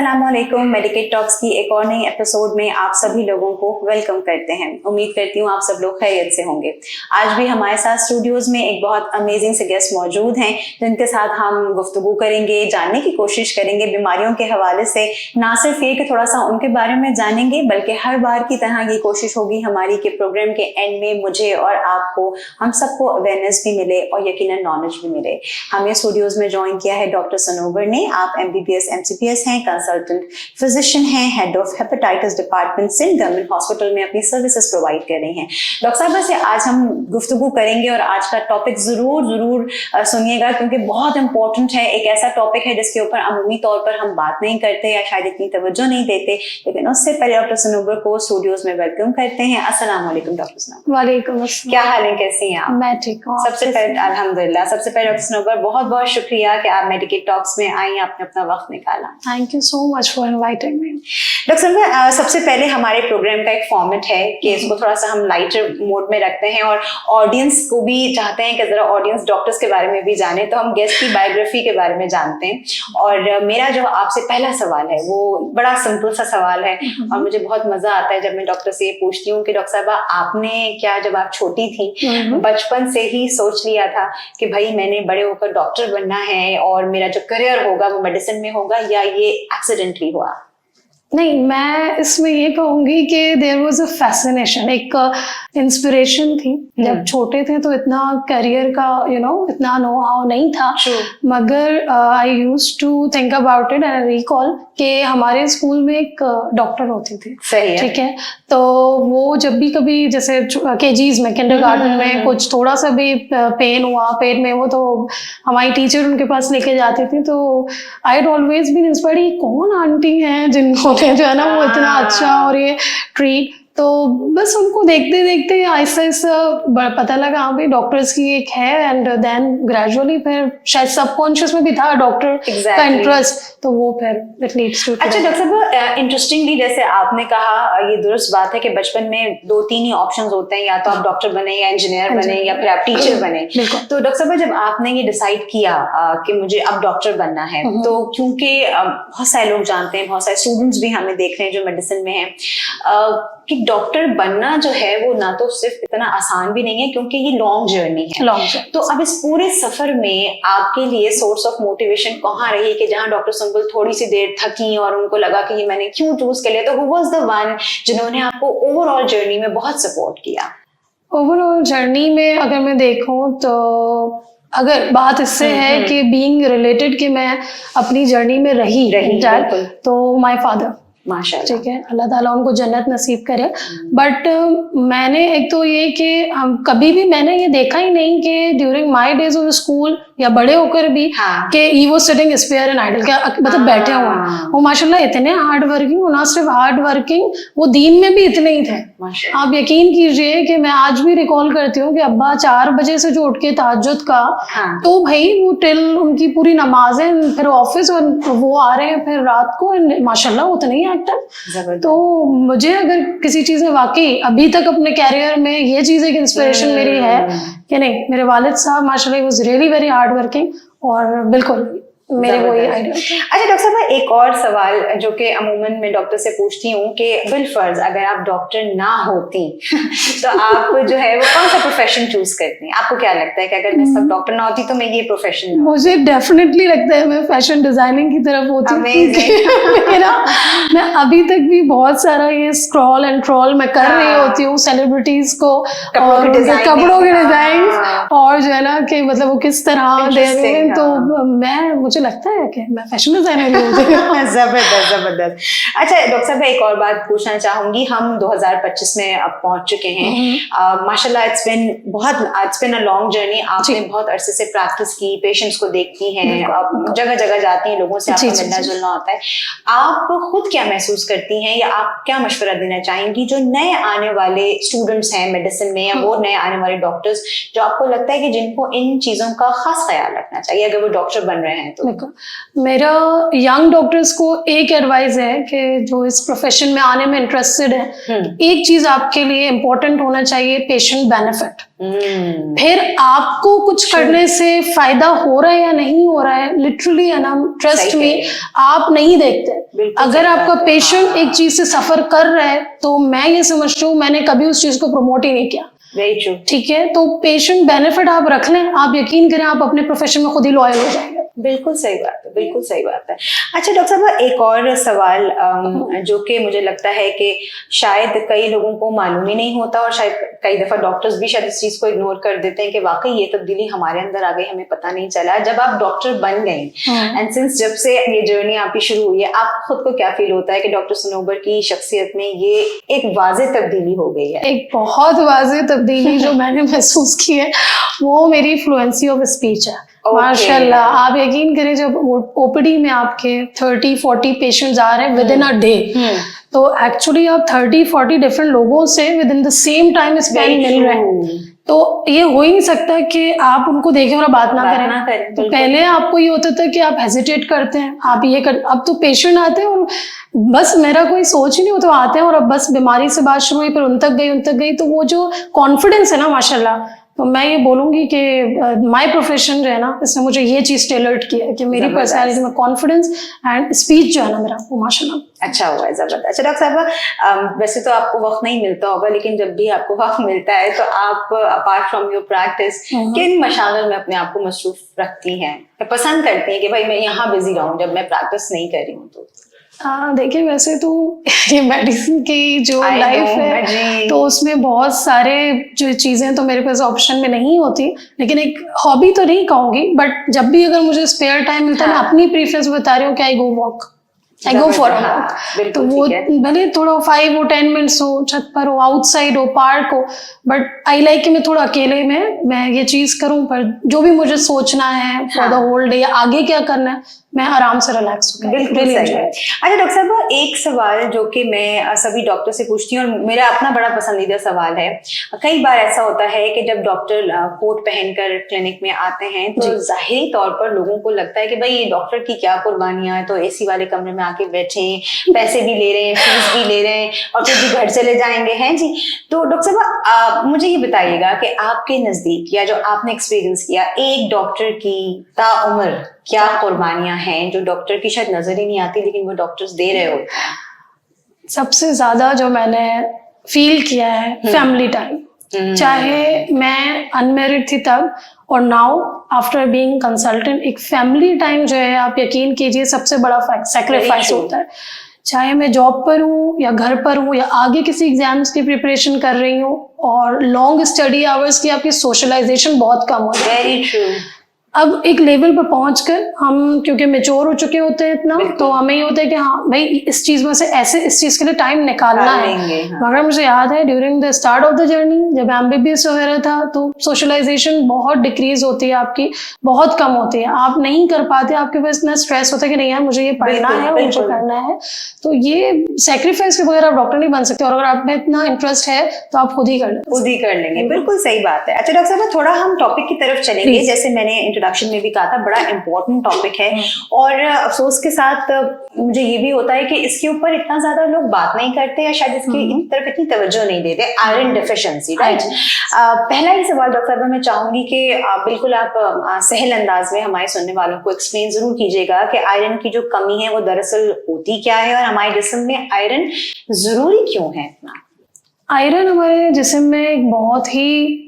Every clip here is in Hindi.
अस्सलामुअलैकुम। मेडिकेट टॉक्स की एक और नई एपिसोड में आप सभी लोगों को वेलकम करते हैं। उम्मीद करती हूँ आप सब लोग खैरियत से होंगे। आज भी हमारे साथ स्टूडियोज में एक बहुत अमेजिंग से गेस्ट मौजूद हैं जिनके साथ हम गुफ्तगू करेंगे, जानने की कोशिश करेंगे बीमारियों के हवाले से। ना सिर्फ ये कि थोड़ा सा उनके बारे में जानेंगे, बल्कि हर बार की तरह ये कोशिश होगी हमारी कि प्रोग्राम के एंड में मुझे और आपको, हम सबको अवेयरनेस भी मिले और यकीनन नॉलेज भी मिले। हमें स्टूडियोज में ज्वाइन किया है डॉक्टर सनोवर ने। आप MBBS MCPS हैं, कंसल्टेंट फिजिशियन हैं, head of hepatitis department Sindh government hospital में अपनी सर्विसेज प्रोवाइड कर रही हैं। डॉक्टर साहब से आज हम गुफ्तगू करेंगे और आज का टॉपिक जरूर सुनिएगा क्योंकि बहुत इंपॉर्टेंट है। एक ऐसा टॉपिक है जिसके ऊपर अमूमी तौर पर हम बात नहीं करते या शायद इतनी तवज्जो नहीं देते, लेकिन उससे पहले डॉक्टर सनोवर को स्टूडियोज में वेलकम करते हैं। अस्सलाम वालेकुम डॉक्टर सनोवर। वालेकुम अस्सलाम। क्या हाल है, कैसी हैं आप? मैं ठीक हूँ। सबसे पहले अल्हम्दुलिल्लाह। सबसे पहले डॉक्टर सनोवर बहुत बहुत शुक्रिया कि आप मेडिकेट टॉक्स में आई, आपने अपना वक्त निकाला। Thank you so much for inviting me. Doctor Sanovar, सबसे पहले हमारे प्रोग्राम का एक फॉर्मेट है कि इसको थोड़ा सा हम लाइटर मोड में रखते हैं और ऑडियंस को भी चाहते हैं कि जरा ऑडियंस डॉक्टर्स के बारे में भी जाने, तो हम गेस्ट की बायोग्राफी के बारे में जानते हैं। और मेरा जो आपसे पहला सवाल है वो बड़ा सिंपल सा सवाल है और मुझे बहुत मजा आता है जब मैं डॉक्टर से ये पूछती हूँ कि डॉक्टर साहबा, आपने क्या जब आप छोटी थी बचपन से ही सोच लिया था कि भाई मैंने बड़े होकर डॉक्टर बनना है और मेरा जो करियर होगा वो मेडिसिन में होगा, या ये एक्सीडेंटली हुआ? नहीं, मैं इसमें ये कहूंगी कि देयर वाज अ फैसिनेशन, एक इंस्पिरेशन थी। जब छोटे थे तो इतना करियर का इतना नो हाउ नहीं था, मगर I used to think about it and recall कि हमारे स्कूल में एक डॉक्टर होती थी। सही है। ठीक है, तो वो जब भी कभी जैसे केजीज में, किंडरगार्टन में कुछ थोड़ा सा भी पेन हुआ पेट में, वो तो हमारी टीचर उनके पास लेके जाती थी। तो I had always been inspired, कौन आंटी हैं जिनको जो है ना वो इतना अच्छा और ये ट्रीट, तो बस उनको देखते देखते आहिस्ता आहिस्ता पता लगा हाँ भाई डॉक्टर्स की एक है, एंड देन ग्रेजुअली फिर शायद सबकॉन्शियस में भी था डॉक्टर का इंटरेस्ट, तो वो फिर इट लीड्स टू। अच्छा डॉक्टर साहब, इंटरेस्टिंगली जैसे आपने कहा, ये दुरुस्त बात है कि बचपन में 2-3 ही ऑप्शंस होते हैं, या तो आप डॉक्टर बने या इंजीनियर बने या फिर आप टीचर बने। तो डॉक्टर साहब, जब आपने ये डिसाइड किया कि मुझे अब डॉक्टर बनना है, तो क्योंकि बहुत सारे लोग जानते हैं, बहुत सारे स्टूडेंट्स भी हमें देख रहे हैं जो मेडिसिन में हैं, कि डॉक्टर बनना जो है वो ना तो सिर्फ इतना आसान भी नहीं है क्योंकि ये लॉन्ग जर्नी है। तो अब इस पूरे सफर में आपके लिए सोर्स ऑफ मोटिवेशन कहाँ रही कि जहाँ डॉक्टर संबल थोड़ी सी देर थकी और उनको लगा कि ये मैंने क्यों चूज कर लिया, तो हु वाज द वन जिन्होंने आपको ओवरऑल जर्नी में बहुत सपोर्ट किया? ओवरऑल जर्नी में अगर मैं देखूं तो अगर बात इससे है कि बीइंग रिलेटेड कि मैं अपनी जर्नी में रही तो माय फादर, माशाल्लाह, ठीक है, अल्लाह ताला उनको जन्नत नसीब करे। बट मैंने एक तो ये कि कभी भी मैंने ये देखा ही नहीं कि during my days of school या बड़े होकर भी कि he was sitting spare and idle, क्या मतलब बैठे हुए हैं। वो माशाल्लाह इतने हार्ड वर्किंग, ना सिर्फ हार्ड वर्किंग, वो दीन में भी इतने ही थे। आप यकीन कीजिए कि मैं आज भी रिकॉल करती हूँ कि अब्बा 4 बजे से जो उठ के तहज्जुद का, तो भाई वो टिल उनकी पूरी नमाजें, फिर ऑफिस, और वो आ रहे हैं फिर रात को, माशाल्लाह उतने ही एक्टिव। तो मुझे अगर किसी चीज में वाकई अभी तक अपने कैरियर में ये चीज एक इंस्पिरेशन मेरी है कि नहीं, मेरे वालिद साहब माशाल्लाह was really very hard working, और बिल्कुल मेरे वो ये आइडिया। अच्छा डॉक्टर साहब, एक और सवाल जो कि अमूमन मैं डॉक्टर से पूछती हूँ कि बिलफर्ज अगर आप डॉक्टर ना होती तो आप जो है वो कौन सा प्रोफेशन चूज करती? आपको क्या लगता है कि अगर मैं सब डॉक्टर ना होती तो मैं ये प्रोफेशन? मुझे डेफिनेटली लगता है मैं फैशन डिजाइनिंग की तरफ होती हूँ। मेरा मैं अभी तक भी बहुत सारा ये स्क्रॉल एंड ट्रॉल मैं कर रही होती हूँ सेलिब्रिटीज को, और कपड़ों के डिजाइन, और जो है ना कि मतलब वो किस तरह दे रहे हैं, तो मैं लगता है कि मैं फैशन डिजाइनर हूँ। जबरदस्त। अच्छा डॉक्टर साहब, एक और बात पूछना चाहूंगी। हम 2025 में अब पहुंच चुके हैं। माशाल्लाह it's been a long journey. आपने बहुत अरसे से प्रैक्टिस की, पेशेंट्स को देखती हैं, जगह जगह जाती हैं, लोगों से आपको मिलना जुलना होता है। आप खुद क्या महसूस करती हैं या आप क्या मशवरा देना चाहेंगी जो नए आने वाले स्टूडेंट्स हैं मेडिसिन में, या वो नए आने वाले डॉक्टर्स जो आपको लगता है कि जिनको इन चीजों का खास ख्याल रखना चाहिए अगर वो डॉक्टर बन रहे हैं? तो मेरा यंग डॉक्टर्स को एक एडवाइस है कि जो इस प्रोफेशन में आने में इंटरेस्टेड है, एक चीज आपके लिए इम्पोर्टेंट होना चाहिए, पेशेंट बेनिफिट। फिर आपको कुछ करने से फायदा हो रहा है या नहीं हो रहा है, लिटरली है ना, ट्रस्ट में आप नहीं देखते। अगर आपका पेशेंट एक चीज से सफर कर रहा है तो मैं ये समझती हूँ, मैंने कभी उस चीज को प्रमोट ही नहीं किया। ठीक है, तो पेशेंट बेनिफिट आप रख लें, आप यकीन करें आप अपने प्रोफेशन में खुद ही लॉयल हो जाएंगे। बिल्कुल सही बात है, बिल्कुल सही बात है। अच्छा डॉक्टर साहब, एक और सवाल जो कि मुझे लगता है कि शायद कई लोगों को मालूम ही नहीं होता, और शायद कई दफा डॉक्टर्स भी शायद इस चीज को इग्नोर कर देते हैं कि वाकई ये तब्दीली हमारे अंदर आ गई, हमें पता नहीं चला। जब आप डॉक्टर बन गई एंड सिंस जब से ये जर्नी आपकी शुरू हुई है, आप खुद को क्या फील होता है कि डॉक्टर सनोबर की शख्सियत में ये एक वाज़ेह तब्दीली हो गई है? एक बहुत वाज़ेह तब्दीली जो मैंने महसूस की है वो मेरी फ्लुएंसी ऑफ स्पीच है। माशाल्लाह, आप यकीन करें, जब ओपीडी में आपके 30-40 पेशेंट्स आ रहे हैं विद इन अ डे, तो एक्चुअली आप 30-40 डिफरेंट लोगों से within the same time span मिल रहे हैं, तो ये हो ही नहीं सकता कि आप उनको देखें और बात ना करें। तो पहले आपको ये होता था कि आप हेजिटेट करते हैं, आप ये कर, अब तो पेशेंट आते हैं और बस मेरा कोई सोच ही नहीं होता, आते हैं और अब बस बीमारी से बात शुरू हुई, फिर उन तक गई, तो वो जो कॉन्फिडेंस है ना माशाल्लाह, तो मैं ये बोलूंगी कि माय प्रोफेशन जो है ना, इसने मुझे ये चीज टेलर्ड किया है कि मेरी पर्सनालिटी में कॉन्फिडेंस एंड स्पीच जो है ना मेरा, वो माशाल्लाह अच्छा हुआ है, जबरदस्त। अच्छा डॉक्टर साहब, वैसे तो आपको वक्त नहीं मिलता होगा, लेकिन जब भी आपको वक्त मिलता है तो आप अपार्ट फ्रॉम योर प्रैक्टिस किन मशागल में अपने आप को मसरूफ रखती हैं, पसंद करती हैं कि भाई मैं यहाँ बिजी रहूं जब मैं प्रैक्टिस नहीं कर रही हूँ? तो देखिए, वैसे तो ये मेडिसिन की जो लाइफ है तो उसमें बहुत सारे जो चीज़ें तो मेरे पास ऑप्शन में नहीं होती, लेकिन एक हॉबी तो नहीं कहूँगी, बट जब भी अगर मुझे स्पेयर टाइम मिलता है, मैं अपनी प्रीफरेंस बता रही हूँ कि आई गो फॉर अ वॉक। तो वो भले थोड़ा 5 or 10 मिनट्स हो, छत पर हो, आउटसाइड हो, पार्क हो, बट आई लाइक कि मैं थोड़ा अकेले में मैं ये चीज करूं, पर जो भी मुझे सोचना है फॉर द होल डे या आगे क्या करना है, मैं आराम से रिलैक्स हो। बिल्कुल सही है। अच्छा डॉक्टर साहब, एक सवाल जो कि मैं सभी डॉक्टर से पूछती हूँ और मेरा अपना बड़ा पसंदीदा सवाल है, कई बार ऐसा होता है कि जब डॉक्टर कोट पहनकर क्लिनिक में आते हैं तो जाहिरी तौर पर लोगों को लगता है कि भाई डॉक्टर की क्या कुर्बानियां, तो एसी वाले कमरे में आके बैठे, पैसे भी ले रहे हैं, फीस भी ले रहे हैं और फिर भी घर चले जाएंगे हैं जी। तो डॉक्टर साहब, मुझे ये बताइएगा कि आपके नजदीक या जो आपने एक्सपीरियंस किया, एक डॉक्टर की ताउम्र क्या कुर्बानियां हैं जो डॉक्टर की शायद नजर ही नहीं आती लेकिन वो डॉक्टर्स दे रहे होते हैं? सबसे ज्यादा जो मैंने फील किया है फैमिली टाइम, चाहे मैं अनमैरिड थी तब और नाउ आफ्टर बीइंग कंसल्टेंट, एक फैमिली टाइम जो है, आप यकीन कीजिए सबसे बड़ा सैक्रिफाइस होता है। चाहे मैं जॉब पर हूँ या घर पर हूँ या आगे किसी एग्जाम्स की प्रिपरेशन कर रही हूँ, और लॉन्ग स्टडी आवर्स की आपकी सोशलाइजेशन बहुत कम हो जाती है। Very true. अब एक लेवल पर पहुंचकर हम क्योंकि मेच्योर हो चुके होते हैं इतना, तो हमें ये होता है कि हाँ भाई इस चीज में से ऐसे इस चीज के लिए टाइम निकालना है। मगर मुझे याद है during the start of the journey जब एमबीबीएस वगैरह था तो सोशलाइजेशन बहुत डिक्रीज होती है, आपकी बहुत कम होती है, आप नहीं कर पाते, आपके पास इतना स्ट्रेस होता है कि नहीं यार मुझे ये पढ़ना है, मुझे करना है, तो ये सेक्रीफाइस के बगैर आप डॉक्टर नहीं बन सकते, और अगर आप में इतना इंटरेस्ट है तो आप खुद ही कर लेंगे। बिल्कुल सही बात है। अच्छा डॉक्टर साहब, थोड़ा हम टॉपिक की तरफ चलेंगे, जैसे मैंने इंट्रोडक्शन में भी कहा था, बड़ा इंपॉर्टेंट टॉपिक है और अफसोस के साथ मुझे ये भी होता है कि इसके ऊपर इतना ज्यादा लोग बात नहीं करते या शायद इसकी तरफ इतनी तवज्जो नहीं देते, आयरन डेफिशिएंसी, राइट। पहला ही सवाल डॉक्टर साहब मैं चाहूंगी कि बिल्कुल आप सहल अंदाज में हमारे सुनने वालों को एक्सप्लेन जरूर कीजिएगा कि आयरन की जो कमी है वो दरअसल होती क्या है और हमारे जिस्म में आयरन जरूरी क्यों है इतना? आयरन हमारे जिस्म में एक बहुत ही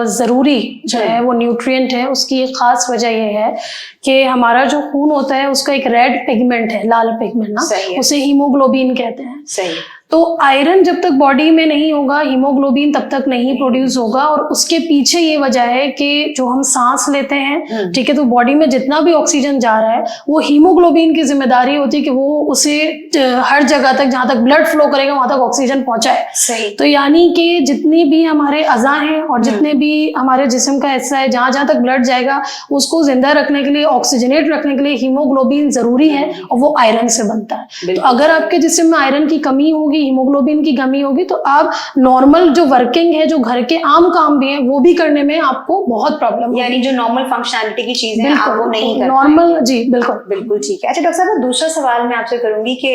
ज़रूरी जो है वो न्यूट्रिएंट है। उसकी एक ख़ास वजह ये है कि हमारा जो खून होता है उसका एक रेड पिगमेंट है, लाल पिगमेंट ना, उसे हीमोग्लोबिन कहते हैं। सही। तो आयरन जब तक बॉडी में नहीं होगा, हीमोग्लोबिन तब तक नहीं प्रोड्यूस होगा, और उसके पीछे ये वजह है कि जो हम सांस लेते हैं, ठीक है, तो बॉडी में जितना भी ऑक्सीजन जा रहा है वो हीमोग्लोबिन की जिम्मेदारी होती है कि वो उसे हर जगह तक जहां तक ब्लड फ्लो करेगा वहां तक ऑक्सीजन पहुंचाए। सही। तो यानी कि जितनी भी हमारे अज़ा हैं और जितने भी हमारे जिस्म का हिस्सा है, जहां जहां तक ब्लड जाएगा उसको जिंदा रखने के लिए, ऑक्सीजनेट रखने के लिए हीमोग्लोबिन जरूरी है और वो आयरन से बनता है। तो अगर आपके जिस्म में आयरन की कमी होगी होगी, हीमोग्लोबिन की कमी होगी, तो आप नॉर्मल जो वर्किंग है, जो घर के आम काम भी है, वो भी करने में आपको बहुत प्रॉब्लम, यानी जो नॉर्मल फंक्शनैलिटी की चीजें हैं आप वो नहीं कर नॉर्मल। जी बिल्कुल बिल्कुल ठीक है। अच्छा डॉक्टर साहब, दूसरा सवाल मैं आपसे करूंगी कि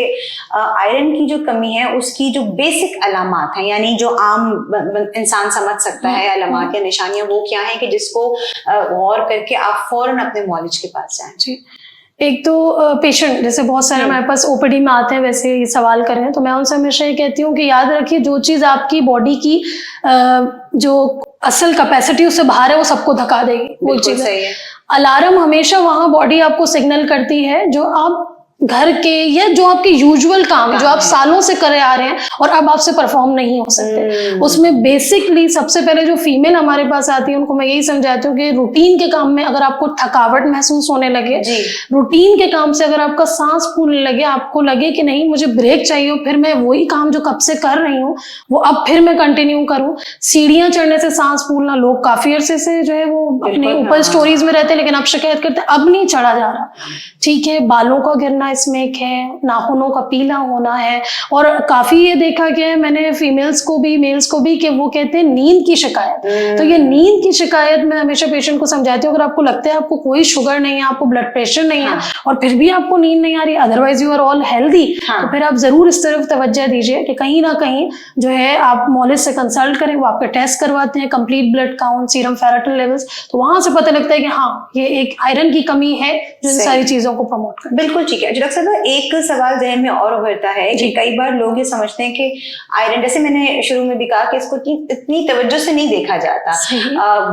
आयरन की जो कमी है उसकी जो बेसिक अलामात हैं, यानी जो आम इंसान समझ सकता है अलामात या निशानियां, वो क्या है कि जिसको गौर करके आप फौरन अपने मौलिज के पास जाएं? जी, एक तो पेशेंट जैसे बहुत सारे हमारे पास ओपीडी में आते हैं, वैसे ये सवाल कर रहे हैं, तो मैं उनसे हमेशा ये कहती हूँ कि याद रखिए, जो चीज़ आपकी बॉडी की जो असल कैपेसिटी उससे बाहर है वो सबको थका देगी। वो चीज़ है। अलार्म हमेशा वहाँ बॉडी आपको सिग्नल करती है जो आप घर के या जो आपके यूजुअल काम जो आप सालों से करे आ रहे हैं और अब आपसे परफॉर्म नहीं हो सकते। उसमें बेसिकली सबसे पहले जो फीमेल हमारे पास आती है उनको मैं यही समझाती हूँ कि रूटीन के काम में अगर आपको थकावट महसूस होने लगे, रूटीन के काम से अगर आपका सांस फूलने लगे, आपको लगे कि नहीं मुझे ब्रेक चाहिए, फिर मैं वही काम जो कब से कर रही हूँ वो अब फिर मैं कंटिन्यू करूँ। सीढ़ियाँ चढ़ने से सांस फूलना, लोग काफी अरसे से जो है वो अपने ऊपर स्टोरीज में रहते हैं लेकिन अब शिकायत करते हैं अब नहीं चढ़ा जा रहा। ठीक है, बालों का गिरना इसमें एक है, नाखूनों का पीला होना है, और काफी ये देखा गया है मैंने फीमेल्स को भी मेल्स को भी कि वो कहते हैं नींद की शिकायत। तो ये नींद की शिकायत मैं हमेशा पेशेंट को समझाती हूँ, अगर आपको लगता है आपको कोई शुगर नहीं है, आपको ब्लड प्रेशर नहीं है और फिर भी आपको नींद नहीं आ रही, otherwise you are all healthy, तो फिर आप जरूर इस तरफ तवज्जो दीजिए कि कहीं ना कहीं जो है आप मॉलिज से कंसल्ट करें, वो आपके टेस्ट करवाते हैं, complete blood count, serum ferritin levels, तो वहां से पता लगता है कि हाँ ये एक आयरन की कमी है जो इन सारी चीजों को प्रमोट कर। बिल्कुल ठीक है। डॉक्टर साहब, एक सवाल जहन में और उभरता है कि कई बार लोग ये समझते हैं कि आयरन, जैसे मैंने शुरू में भी कहा कि इसको इतनी तवज्जो से नहीं देखा जाता,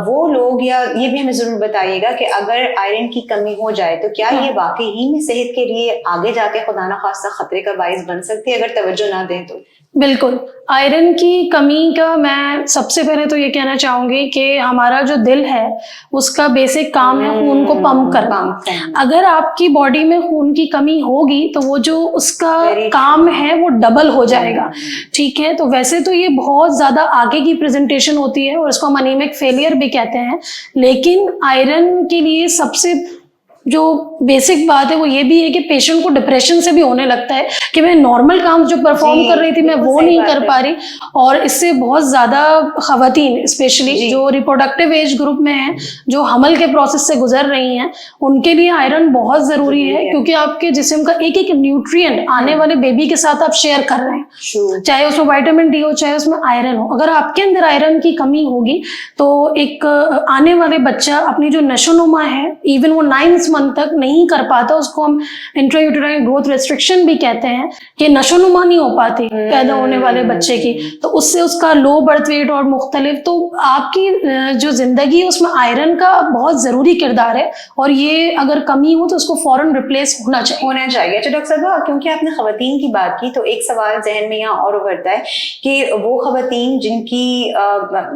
वो लोग, या ये भी हमें जरूर बताइएगा कि अगर आयरन की कमी हो जाए तो क्या ये वाकई ही में सेहत के लिए आगे जाके खुदा ना खास्ता खतरे का बाइस बन सकती है अगर तवज्जो ना दें तो? बिल्कुल, आयरन की कमी का मैं सबसे पहले तो ये कहना चाहूंगी कि हमारा जो दिल है उसका बेसिक काम है खून को पंप करना। अगर आपकी बॉडी में खून की कमी होगी तो वो जो उसका काम है वो डबल हो जाएगा। ठीक है, तो वैसे तो ये बहुत ज्यादा आगे की प्रेजेंटेशन होती है और इसको हम अनीमिक फेलियर भी कहते हैं, लेकिन आयरन के लिए सबसे जो बेसिक बात है वो ये भी है कि पेशेंट को डिप्रेशन से भी होने लगता है कि मैं नॉर्मल काम जो परफॉर्म कर रही थी मैं वो नहीं कर पा रही, और इससे बहुत ज्यादा खवातीन स्पेशली जो रिप्रोडक्टिव एज ग्रुप में है, जो हमल के प्रोसेस से गुजर रही हैं, उनके लिए आयरन बहुत जरूरी है, क्योंकि आपके जिस्म का एक एक न्यूट्रिएंट आने वाले बेबी के साथ आप शेयर कर रहे हैं, चाहे उसमें विटामिन डी हो चाहे उसमें आयरन हो। अगर आपके अंदर आयरन की कमी होगी तो एक आने वाले बच्चा अपनी जो नशोनुमा है इवन वो 9 मंथ तक नहीं कर पाता, उसको हम इंट्रायूटेराइन ग्रोथ रेस्ट्रिक्शन भी कहते हैं कि नशोनुमा नहीं हो पाती पैदा होने वाले बच्चे की, तो उससे उसका लो बर्थ वेट और मुख्तलिफ, तो आपकी जो जिंदगी है उसमें आयरन का बहुत जरूरी किरदार है और ये अगर कमी हो तो उसको फौरन रिप्लेस होना चाहिए। अच्छा डॉक्टर साहब, क्योंकि आपने खवातीन की बात की तो एक सवाल जहन में यहाँ और उभरता है कि वो खवातीन जिनकी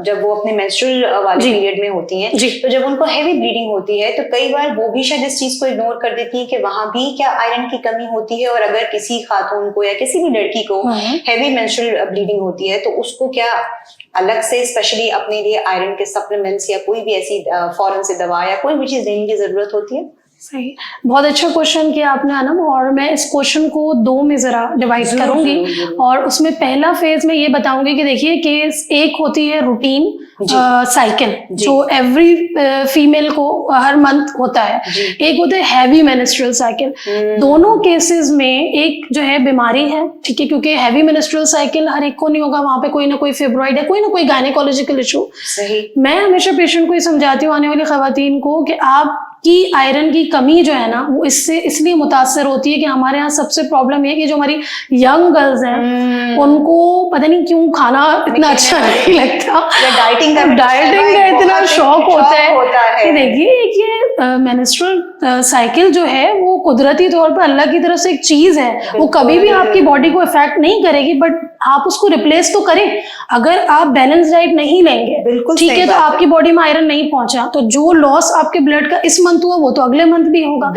जब वो अपने मेंस्ट्रुअल वाले पीरियड में होती हैं तो जब उनको हैवी ब्लीडिंग होती है तो कई बार वो भी शायद इस चीज को इग्नोर कर देती है कि वहां भी क्या आयरन की कमी होती है, और अगर किसी खातून को या किसी भी लड़की को हैवी मेंस्ट्रुअल ब्लीडिंग होती है तो उसको क्या अलग से स्पेशली अपने लिए आयरन के सप्लीमेंट्स या कोई भी ऐसी फौरन से दवा या कोई भी चीज देने की जरूरत होती है? सही, बहुत अच्छा क्वेश्चन किया आपने अनम, और मैं इस क्वेश्चन को 2 में जरा डिवाइड करूंगी और उसमें पहला फेज में ये बताऊंगी कि देखिए केस एक होती है रूटीन साइकिल जो एवरी फीमेल को हर मंथ होता है, एक होता है हैवी मेंस्ट्रुअल साइकिल। दोनों केसेस में एक जो है बीमारी है, ठीक है, क्योंकि हैवी मेंस्ट्रुअल साइकिल हर एक को नहीं होगा, वहां पे कोई ना कोई फिब्रॉइड है, कोई ना कोई गायनेकोलॉजिकल इशू। मैं हमेशा पेशेंट को ये समझाती हूँ आने वाली खवातीन को कि आप की आयरन की कमी जो है ना वो इससे इसलिए मुतासर होती है कि हमारे यहाँ सबसे प्रॉब्लम है कि जो हमारी यंग गर्ल्स हैं उनको पता नहीं क्यों खाना इतना अच्छा नहीं लगता, डाइटिंग का इतना शौक होता है कि देखिए कि ये मेंस्ट्रुअल साइकिल जो है वो कुदरती तौर पर अल्लाह की तरफ से एक चीज है, वो कभी भी आपकी बॉडी को इफेक्ट नहीं करेगी, बट आप उसको रिप्लेस तो करें। अगर आप बैलेंस डाइट नहीं लेंगे, ठीक है, तो आपकी बॉडी में आयरन नहीं पहुंचा तो जो लॉस आपके ब्लड का इस मंथ हुआ वो तो अगले मंथ भी होगा,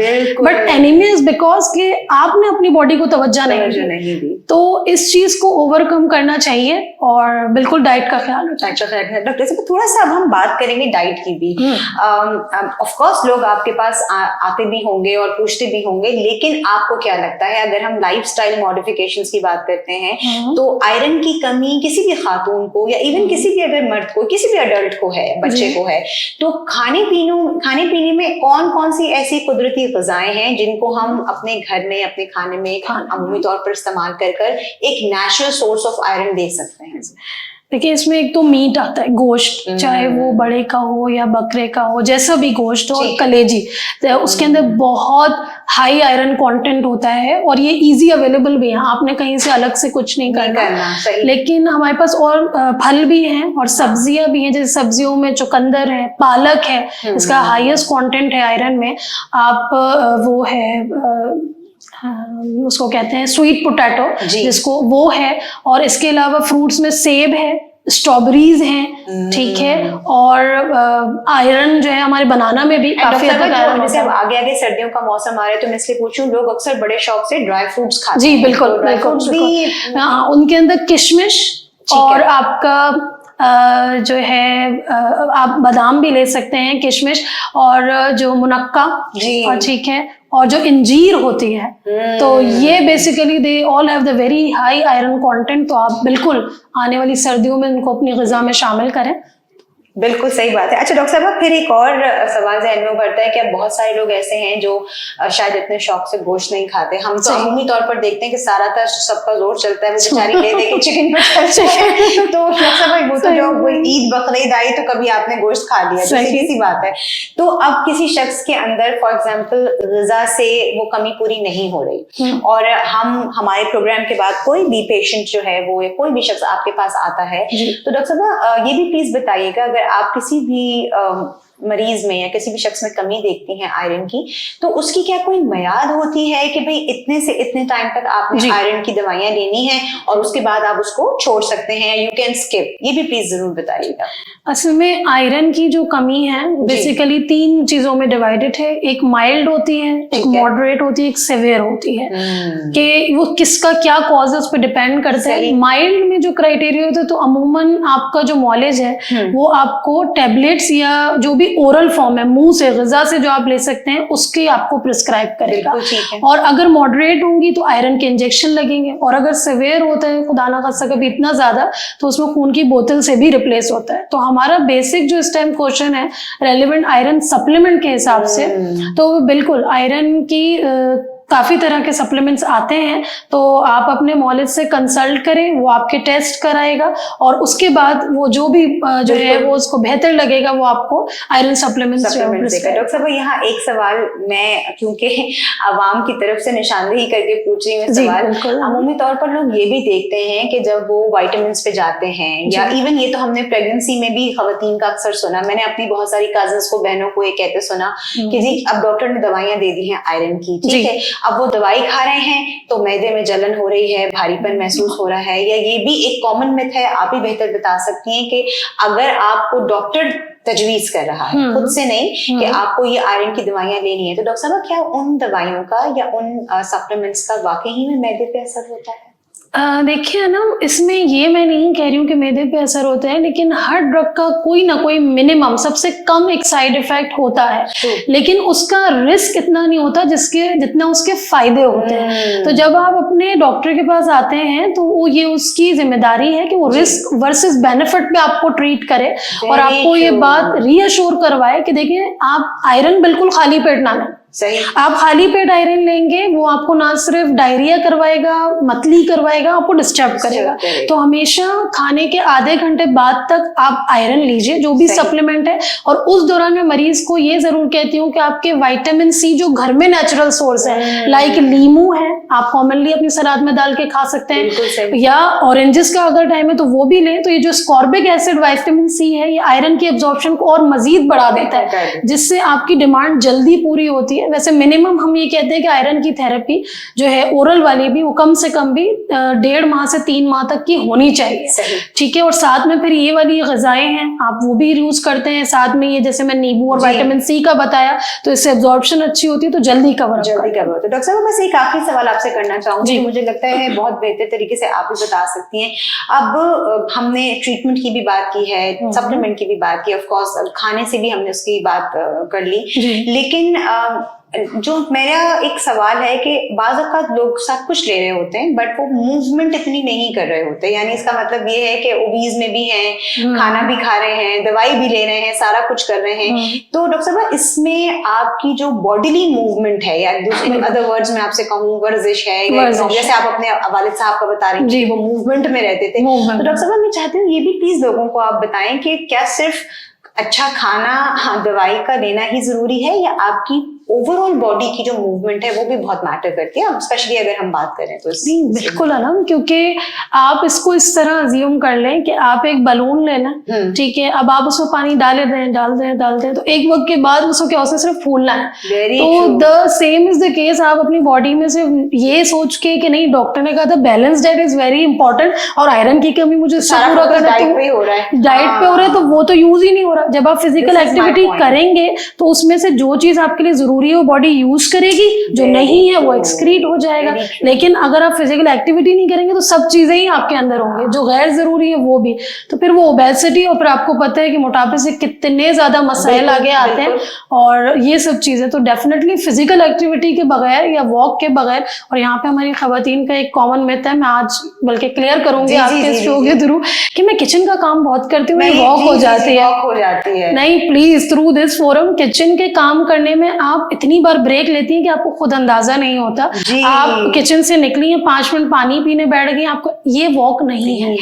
बट एनीमिया इज बिकॉज कि आपने अपनी बॉडी को तवज्जो नहीं दी। तो इस चीज को ओवरकम करना चाहिए और बिल्कुल डाइट का ख्याल रखना चाहिए। डॉक्टर साहब थोड़ा सा अब हम बात करेंगे डाइट की भी। ऑफ कोर्स लोग आपके पास आते भी होंगे और पूछते भी होंगे, लेकिन आपको क्या लगता है अगर हम लाइफस्टाइल मॉडिफिकेशंस की बात करते हैं तो आयरन की कमी किसी भी खातून को या इवन किसी भी अगर मर्द को, किसी भी अडल्ट को है, बच्चे को है, तो खाने पीने में कौन कौन सी ऐसी कुदरती ग़िज़ाएं हैं जिनको हम अपने घर में अपने खाने में अमूमी तौर पर इस्तेमाल कर एक नेचुरल सोर्स ऑफ आयरन दे सकते हैं? देखिए, इसमें एक तो मीट आता है, गोश्त, चाहे वो बड़े का हो या बकरे का हो, जैसा भी गोश्त हो, और कलेजी, तो उसके अंदर बहुत हाई आयरन कंटेंट होता है और ये इजी अवेलेबल भी है, आपने कहीं से अलग से कुछ नहीं करना। लेकिन हमारे पास और फल भी हैं और सब्जियां भी हैं, जैसे सब्जियों में चुकंदर है, पालक है, इसका हाईएस्ट कंटेंट है आयरन में। आप वो है उसको कहते हैं स्वीट पोटैटो, जिसको वो है, और इसके अलावा फ्रूट्स में सेब है, स्ट्रॉबेरीज हैं, ठीक है, और आयरन जो है हमारे बनाना में भी काफी हद तक आयरन होता है। आगे आगे सर्दियों का मौसम आ रहा है तो मैं इसलिए पूछूं, लोग अक्सर बड़े शौक से ड्राई फ्रूट्स खाते हैं। जी बिल्कुल, तो बिल्कुल, उनके अंदर किशमिश और आपका जो है आप बादाम भी ले सकते हैं, किशमिश, और जो मुनक्का, और ठीक है, और जो इंजीर होती है, तो ये basically they all have the very high iron content. तो आप बिल्कुल आने वाली सर्दियों में इनको अपनी ग़िज़ा में शामिल करें। बिल्कुल सही बात है। अच्छा डॉक्टर साहब, फिर एक और सवाल ज़हन में उभरता है कि अब बहुत सारे लोग ऐसे हैं जो शायद इतने शौक से गोश्त नहीं खाते। हम तो अमूमी तौर पर देखते हैं कि सारा तर सबका जोर चलता है, वो बेचारी ले दे के चिकन तो डॉक्टर साहब वो तो जो ईद बकरीद आई तो कभी आपने गोश्त खा लिया, सीधी बात है। तो अब किसी शख्स के अंदर फॉर एग्जाम्पल ग़िज़ा से वो कमी पूरी नहीं हो रही और हमारे प्रोग्राम के बाद कोई भी पेशेंट जो है वो कोई भी शख्स आपके पास आता है, तो डॉक्टर साहब ये भी प्लीज बताइएगा, अगर आप किसी भी मरीज में या किसी भी शख्स में कमी देखती हैं आयरन की, तो उसकी क्या कोई मियाद होती है कि भाई इतने से इतने टाइम तक आपने आयरन की दवाइयां लेनी है और उसके बाद आप उसको छोड़ सकते हैं, यू कैन स्किप? ये भी प्लीज जरूर बताइएगा। असल में आयरन की जो कमी है बेसिकली 3 चीजों में डिवाइडेड है। एक माइल्ड होती है, एक मॉडरेट होती है, एक सेवियर होती है, कि वो किसका क्या कॉज है उस पर डिपेंड करता है। माइल्ड में जो क्राइटेरिया होता है तो अमूमन आपका जो मॉलेज है वो आपको टेबलेट्स या जो भी ओरल फॉर्म है, मुंह से ग़िज़ा से जो आप ले सकते हैं उसके आपको प्रिस्क्राइब करेगा। और अगर मॉडरेट होंगी तो आयरन के इंजेक्शन लगेंगे, और अगर सेवियर होता है खुदा ना खास्ता कभी इतना ज्यादा तो उसमें खून की बोतल से भी रिप्लेस होता है। तो हमारा बेसिक जो इस टाइम क्वेश्चन है रेलेवेंट आयरन सप्लीमेंट के हिसाब से, तो बिल्कुल आयरन की काफी तरह के सप्लीमेंट्स आते हैं, तो आप अपने मॉलिज से कंसल्ट करें, वो आपके टेस्ट कराएगा और उसके बाद वो जो भी जो है वो उसको बेहतर लगेगा वो आपको आयरन सप्लीमेंट्स देगा। डॉक्टर साहब यहाँ एक सवाल मैं क्योंकि आवाम की तरफ से निशानदेही करके पूछ रही हूँ सवाल, अमूमी तौर पर लोग ये भी देखते हैं कि जब वो विटामिन्स पे जाते हैं या इवन ये तो हमने प्रेगनेंसी में भी खवातीन का अक्सर सुना, मैंने अपनी बहुत सारी कजन्स को, बहनों को ये कहते सुना कि जी अब डॉक्टर ने दवाइयां दे दी हैं आयरन की, ठीक है, अब वो दवाई खा रहे हैं तो मैदे में जलन हो रही है, भारीपन महसूस हो रहा है, या ये भी एक कॉमन मिथ है, आप ही बेहतर बता सकती हैं कि अगर आपको डॉक्टर तजवीज कर रहा है खुद से नहीं कि आपको ये आयरन की दवाइयां लेनी है, तो डॉक्टर साहब क्या उन दवाइयों का या उन सप्लीमेंट्स का वाकई में मैदे पे असर होता है? देखिए ना, इसमें ये मैं नहीं कह रही हूँ कि मैदे पे असर होता है, लेकिन हर ड्रग का कोई ना कोई मिनिमम सबसे कम एक साइड इफेक्ट होता है, लेकिन उसका रिस्क इतना नहीं होता जितना उसके फायदे होते हैं। तो जब आप अपने डॉक्टर के पास आते हैं तो वो ये उसकी जिम्मेदारी है कि वो रिस्क वर्सेस बेनिफिट पे आपको ट्रीट करे और आपको ये बात रीअश्योर करवाए कि देखिए आप आयरन बिल्कुल खाली पेट ना लें। सही, आप खाली पेट आयरन लेंगे वो आपको ना सिर्फ डायरिया करवाएगा, मतली करवाएगा, आपको डिस्टर्ब करेगा। तो हमेशा खाने के आधे घंटे बाद तक आप आयरन लीजिए जो भी सप्लीमेंट है, और उस दौरान मैं मरीज को ये जरूर कहती हूँ कि आपके विटामिन सी जो घर में नेचुरल सोर्स है, लाइक लीमू है, आप कॉमनली अपनी सलाद में डाल के खा सकते हैं, या ऑरेंजेस का अगर टाइम है तो वो भी लें। तो ये जो स्कॉर्बिक एसिड विटामिन सी है ये आयरन की एब्जॉर्प्शन को और मजीद बढ़ा देता है, जिससे आपकी डिमांड जल्दी पूरी होती है। चाहिए। वैसे मिनिमम हम ये कहते हैं कि आयरन की थेरेपी जो है ओरल वाली भी, वो कम से कम भी 1.5 माह से 3 माह तक की होनी चाहिए, ठीक है। और साथ में फिर ये वाली ग़िज़ाएं हैं, आप वो भी यूज करते हैं साथ में, ये जैसे मैं नींबू और विटामिन सी का बताया, तो इससे एब्जॉर्प्शन अच्छी होती है, तो जल्दी कवर होता है। डॉक्टर साहब बस एक आखिरी सवाल आपसे करना चाहूंगी, मुझे लगता है बहुत बेहतर तरीके से आप भी बता सकती हैं। अब हमने ट्रीटमेंट की भी बात की है, सप्लीमेंट की भी बात की, ऑफ कोर्स खाने से भी हमने उसकी बात कर ली, लेकिन जो मेरा एक सवाल है कि बाज़ औक़ात लोग सब कुछ ले रहे होते हैं बट वो मूवमेंट इतनी नहीं कर रहे होते, यानी इसका मतलब ये है कि ओबीज में भी हैं, खाना भी खा रहे हैं, दवाई भी ले रहे हैं, सारा कुछ कर रहे हैं, तो डॉक्टर साहब इसमें आपकी जो बॉडीली मूवमेंट है, या इन अदर वर्ड्स में आपसे कहूँ वर्जिश है, जैसे आप अपने वालिद साहब का बता रही हैं वो मूवमेंट में रहते थे, तो डॉक्टर साहब मैं चाहती हूँ ये भी प्लीज लोगों को आप बताएं कि क्या सिर्फ अच्छा खाना, दवाई का लेना ही जरूरी है, या आपकी ओवरऑल बॉडी की जो मूवमेंट है वो भी बहुत मैटर करती है, स्पेशली अगर हम बात करें तो? नहीं बिल्कुल अनम, क्योंकि आप इसको इस तरह अज्यूम कर लें कि आप एक बलून लेना, ठीक है, अब आप उसमें पानी डाल दें, तो एक वक्त के बाद उसको क्या होता है, सिर्फ फूलना है। तो the same is the case, आप अपनी बॉडी में सिर्फ ये सोच के कि नहीं डॉक्टर ने कहा था balance diet is very important और आयरन की कमी मुझे इससे पूरा करना है, डाइट पे हो रहा है, तो वो तो यूज ही नहीं हो रहा। जब आप फिजिकल एक्टिविटी करेंगे तो उसमें से जो चीज आपके लिए जरूरी है वो बॉडी यूज करेगी, जो नहीं है वो एक्सक्रीट हो जाएगा। लेकिन अगर आप फिजिकल एक्टिविटी नहीं करेंगे तो सब चीजें ही आपके अंदर होंगी, जो गैर जरूरी है वो भी, तो फिर वो ओबेसिटी, और फिर आपको पता है कि मोटापे से कितने ज्यादा मसाइल आगे आते हैं और ये सब चीजें। तो डेफिनेटली फिजिकल एक्टिविटी के बगैर या वॉक के बगैर, और यहाँ पे हमारी खवातीन का एक कॉमन मिथ है, मैं आज बल्कि क्लियर करूंगी आपके शो के थ्रू, कि मैं किचन का काम बहुत करती हूँ, वॉक हो जाती है। नहीं please, through this forum, kitchen के काम करने में आप इतनी बार ब्रेक लेती हैं कि आपको खुद अंदाजा नहीं होता। आप किचन से निकली हैं, 5 मिनट पानी पीने बैठ गई, आपको ये वॉक नहीं है।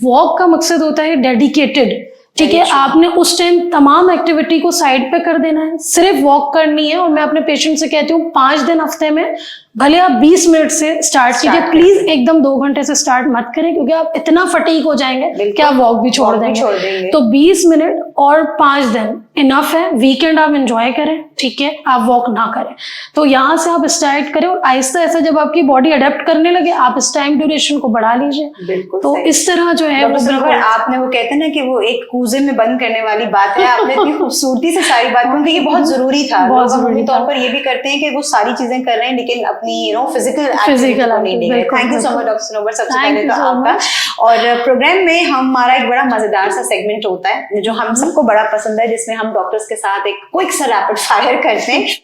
वॉक का मकसद होता है डेडिकेटेड, ठीक है, आपने उस टाइम तमाम एक्टिविटी को साइड पे कर देना है, सिर्फ वॉक करनी है। और मैं अपने पेशेंट से कहती हूँ 5 दिन हफ्ते में भले आप 20 मिनट से स्टार्ट कीजिए, प्लीज एकदम 2 घंटे से स्टार्ट मत करें, क्योंकि आप इतना फटीक हो जाएंगे कि आप वॉक भी छोड़ देंगे। तो 20 मिनट और 5 दिन इनफ है। वीकेंड आप एंजॉय करें, ठीक है, आप वॉक ना करें। तो यहाँ से आप स्टार्ट करें और आहिस्ता ऐसा जब आपकी बॉडी अडेप्ट करने लगे आप इस टाइम ड्यूरेशन को बढ़ा लीजिए। तो इस तरह जो है आपने वो कहते हैं ना कि वो एक कूजे में बंद करने वाली बात है, आपने इतनी खूबसूरती से सारी बात, क्योंकि ये बहुत जरूरी था। बहुत जरूरी तौर पर ये भी करते हैं कि वो सारी चीजें कर रहे हैं लेकिन अपनी फिजिकल नहीं है। Thank you so much doctor Sanobar, सबसे पहले तो आपका। और प्रोग्राम में हमारा एक बड़ा मजेदार सा सेगमेंट होता है जो हम सबको बड़ा पसंद है, जिसमें हम डॉक्टर्स के साथ एक क्विक सा रैपिड फायर करते हैं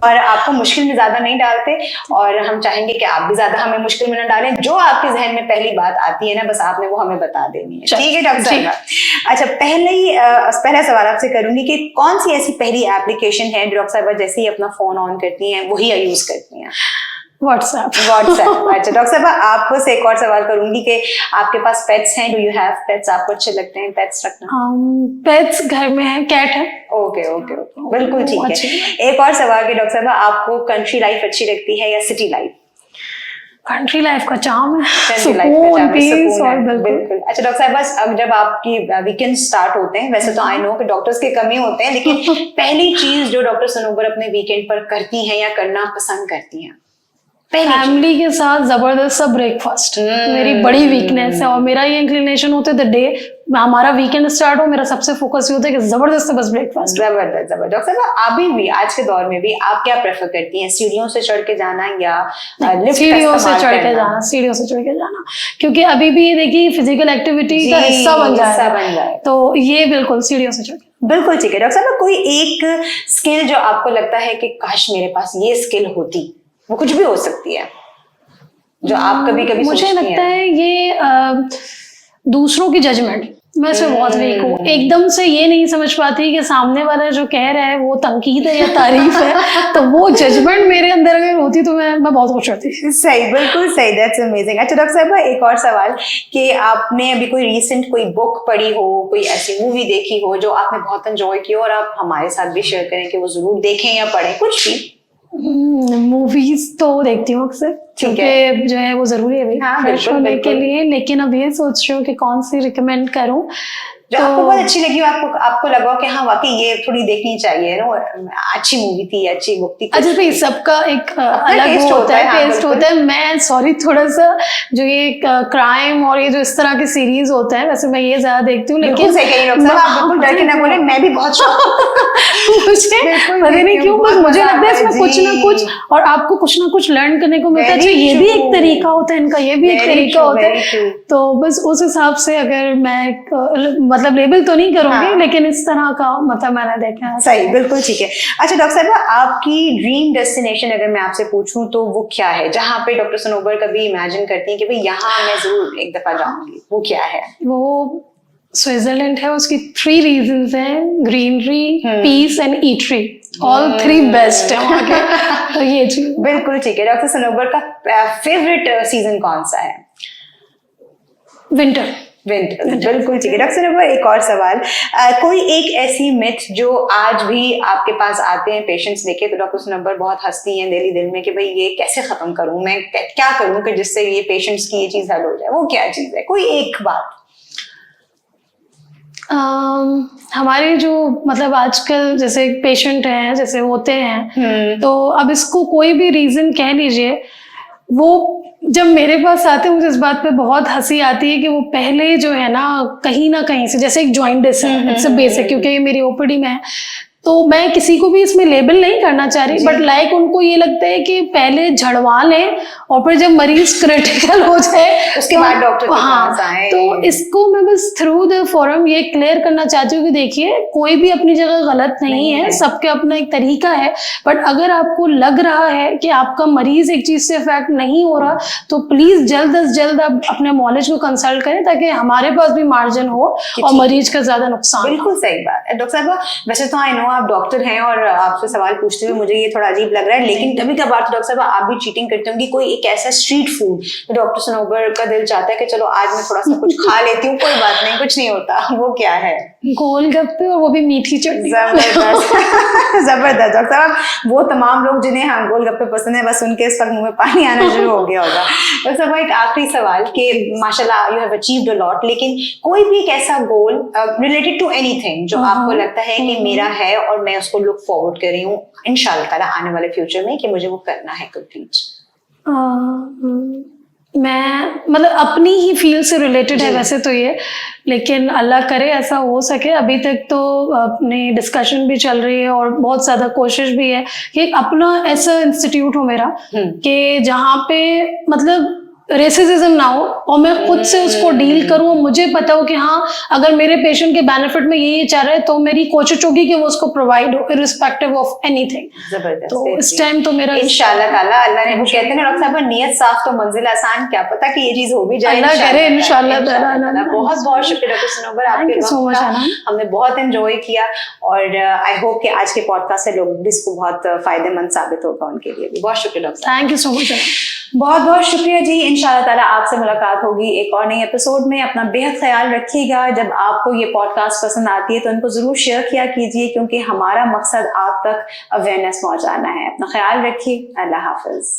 और आपको मुश्किल में ज्यादा नहीं डालते, और हम चाहेंगे कि आप भी ज्यादा हमें मुश्किल में ना डालें। जो आपके जहन में पहली बात आती है ना, बस आपने वो हमें बता देनी है, ठीक है डॉक्टर साहब? अच्छा, पहला सवाल आपसे करूंगी कि कौन सी ऐसी पहली एप्लीकेशन है डॉक्टर साहब जैसे ही अपना फोन ऑन करती हैं वही यूज करती हैं? व्हाट्सएप। अच्छा डॉक्टर साहब, आपसे एक और सवाल करूंगी कि आपके पास पेट्स हैं? Do you have pets? आपको अच्छे लगते हैं पेट्स रखना? पेट्स घर में है, कैट है। ओके, बिल्कुल ठीक है। एक और सवाल कि डॉक्टर साहब, आपको कंट्री लाइफ अच्छी लगती है या सिटी लाइफ? कंट्री लाइफ का चार्म है, सुकून, पीस और बिल्कुल। अच्छा डॉक्टर साहब, बस अब जब आपकी वीकेंड स्टार्ट होते हैं, वैसे तो आई नो कि डॉक्टर्स की कमी होते हैं, लेकिन पहली चीज जो डॉक्टर सनोबर अपने वीकेंड पर करती हैं या करना पसंद करती हैं? फैमिली के साथ जबरदस्त सा ब्रेकफास्ट मेरी बड़ी वीकनेस है, और मेरा ये इंक्लिनेशन होता है द डे हमारा वीकेंड स्टार्ट हो, मेरा सबसे फोकस ये होता है कि जबरदस्त बस ब्रेकफास्ट। जबरदस्त। डॉक्टर साहब, अभी भी आज के दौर में भी आप क्या प्रेफर करती हैं, सीढ़ियों से चढ़ के जाना या लिफ्ट? सीढ़ियों से चढ़ के जाना, सीढ़ियों से चढ़ के जाना, क्योंकि अभी भी ये देखिए फिजिकल एक्टिविटी का हिस्सा बन जाए, तो ये बिल्कुल सीढ़ियों से चढ़ के। बिल्कुल ठीक है। डॉक्टर साहब, कोई एक स्किल जो आपको लगता है कि काश मेरे पास ये स्किल होती, वो कुछ भी हो सकती है, जो आप कभी मुझे लगता है ये दूसरों की जजमेंट, मैं इसमें बहुत वीक हूँ। एकदम से ये नहीं समझ पाती कि सामने वाला जो कह रहा है वो तनकीद है या तारीफ है, तो वो जजमेंट मेरे अंदर अगर होती तो मैं बहुत खुश होती। सही, बिल्कुल सही, दैट्स अमेजिंग। अच्छा डॉक्टर साहब, एक और सवाल कि आपने अभी कोई रीसेंट कोई बुक पढ़ी हो, कोई ऐसी मूवी देखी हो जो आपने बहुत एंजॉय की हो और आप हमारे साथ भी शेयर करें कि वो जरूर देखें या पढ़ें, कुछ भी? मूवीज तो देखती हूँ अक्सर, क्योंकि जो है वो जरूरी है फ्रेश होने के लिए, लेकिन अब ये सोच रही हूँ कि कौन सी रिकमेंड करूँ। जो आपको बहुत अच्छी लगी, आपको लगा कि हाँ वाकई ये थोड़ी देखनी चाहिए ना, अच्छी मूवी थी, अच्छी बुक थी। अच्छा भाई, सबका एक अलग वो होता है, टेस्ट होता है। मैं सॉरी थोड़ा सा जो ये क्राइम और ये जो इस तरह की सीरीज होता है, वैसे मैं ये ज्यादा देखती हूँ, लेकिन सही कह रही हो आप, बिल्कुल डर के ना बोले, मैं भी बहुत मुझे पता नहीं क्यों, बस मुझे लगता है इसमें कुछ ना कुछ, और आपको कुछ ना कुछ लर्न करने को मिलता है। अच्छा ये भी एक तरीका होता है इनका, ये भी एक तरीका होता है। तो बस उस हिसाब से अगर मैं मतलब लेबल तो नहीं करूंगी, लेकिन इस तरह का मतलब मैंने देखा। सही, बिल्कुल ठीक है। अच्छा डॉक्टर साहिबा, आपकी ड्रीम डेस्टिनेशन अगर मैं आपसे पूछूं तो वो क्या है, जहाँ पे डॉक्टर सनोबर कभी इमेजिन करती हैं कि भाई यहाँ मैं जरूर एक दफा जाऊंगी, वो क्या है? वो स्विट्जरलैंड है। उसकी 3 रीजंस हैं, greenery, peace and eatery. All 3 best है वहाँ के। तो ये चीज बिल्कुल ठीक है। डॉक्टर सनोबर का फेवरेट सीजन कौन सा है? विंटर। बिल्कुल ठीक है। डॉक्टर सनोबर, एक और सवाल, कोई एक ऐसी मिथ जो आज भी आपके पास आते हैं पेशेंट्स लेके, तो डॉक्टर सनोबर बहुत हंसती हैं दिल में कि भाई ये कैसे खत्म करूं, मैं क्या करूं कि जिससे ये पेशेंट्स की ये चीज हल हो जाए, वो क्या चीज है? कोई एक बात। हमारे जो मतलब आजकल जैसे पेशेंट हैं, जैसे होते हैं, तो अब इसको कोई भी रीजन कह लीजिए, वो जब मेरे पास आते हैं मुझे इस बात पे बहुत हंसी आती है कि वो पहले जो है ना कहीं से, जैसे एक जॉइंटिस है, इट्स बेसिक, क्योंकि ये मेरी ओपीडी में है, तो मैं किसी को भी इसमें लेबल नहीं करना चाह रही, बट लाइक उनको ये लगता है कि पहले झड़वा लें और फिर जब मरीज क्रिटिकल हो जाए उसके बाद डॉक्टर के पास आए। तो इसको मैं बस थ्रू द फोरम ये क्लियर करना चाहती हूँ कि देखिए कोई भी अपनी जगह गलत नहीं है, सबके अपना एक तरीका है, बट अगर आपको लग रहा है कि आपका मरीज एक चीज से इफेक्ट नहीं हो रहा, तो प्लीज जल्द से जल्द आप अपने मॉलेज को कंसल्ट करें, ताकि हमारे पास भी मार्जिन हो और मरीज का ज्यादा नुकसान। बिल्कुल सही बात है डॉक्टर साहब। वैसे तो आई नो आप डॉक्टर हैं और आपसे सवाल पूछते हुए मुझे ये थोड़ा अजीब लग रहा है, लेकिन कभी कभार तो डॉक्टर साहब आप भी चीटिंग करते होंगे। कोई एक ऐसा स्ट्रीट फूड तो डॉक्टर सनोबर का दिल चाहता है कि चलो आज मैं थोड़ा सा कुछ खा लेती हूँ, कोई बात नहीं, कुछ नहीं होता, वो क्या है? गोलगप्पे, और वो भी मीठी चटनी। जबरदस्त डॉक्टर साहब, वो तमाम लोग जिन्हें हम गोलगप्पे पसंद है, बस उनके इस वक्त मुंह में पानी आना शुरू हो गया होगा। डॉक्टर साहब, एक आखिरी सवाल कि माशाल्लाह you have achieved a lot, लेकिन कोई भी एक ऐसा गोल रिलेटेड टू एनीथिंग जो आपको लगता है कि मेरा है और मैं उसको लुक फॉरवर्ड कर रही हूँ इंशाल्लाह ताला आने वाले फ्यूचर में कि मुझे वो करना है कंप्लीट? मैं मतलब अपनी ही फील्ड से रिलेटेड है वैसे तो ये, लेकिन अल्लाह करे ऐसा हो सके। अभी तक तो अपनी डिस्कशन भी चल रही है और बहुत ज़्यादा कोशिश भी है कि अपना ऐसा इंस्टीट्यूट हो मेरा कि जहाँ पे मतलब रेसिज्म ना हो और मैं खुद से उसको डील करूं, मुझे पता हो कि हाँ अगर मेरे पेशेंट के बेनिफिट में ये चाह रहे हैं तो मेरी कोशिश होगी कि वो उसको प्रोवाइड हो इररिस्पेक्टिव ऑफ एनीथिंग। जबरदस्त। तो इस टाइम तो मेरा इंशाल्लाह ताला, अल्लाह ने, वो कहते हैं ना डॉक्टर साहब, नियत साफ तो मंजिल आसान, क्या पता कि ये चीज हो भी जाए, अल्लाह करे इंशाल्लाह ताला। बहुत बहुत शुक्रिया डॉक्टर सनोबर, आपके वक्त का हमने बहुत एंजॉय किया और आई होप कि आज के पॉडकास्ट से लोग भी इसको बहुत फायदेमंद साबित होगा उनके लिए भी। बहुत शुक्रिया doctor, thank you so much. बहुत बहुत शुक्रिया जी। इंशाल्लाह ताला आपसे मुलाकात होगी एक और नई एपिसोड में। अपना बेहद ख्याल रखिएगा। जब आपको ये पॉडकास्ट पसंद आती है तो इनको जरूर शेयर किया कीजिए, क्योंकि हमारा मकसद आप तक अवेयरनेस पहुंचाना है। अपना ख्याल रखिए। अल्लाह हाफिज।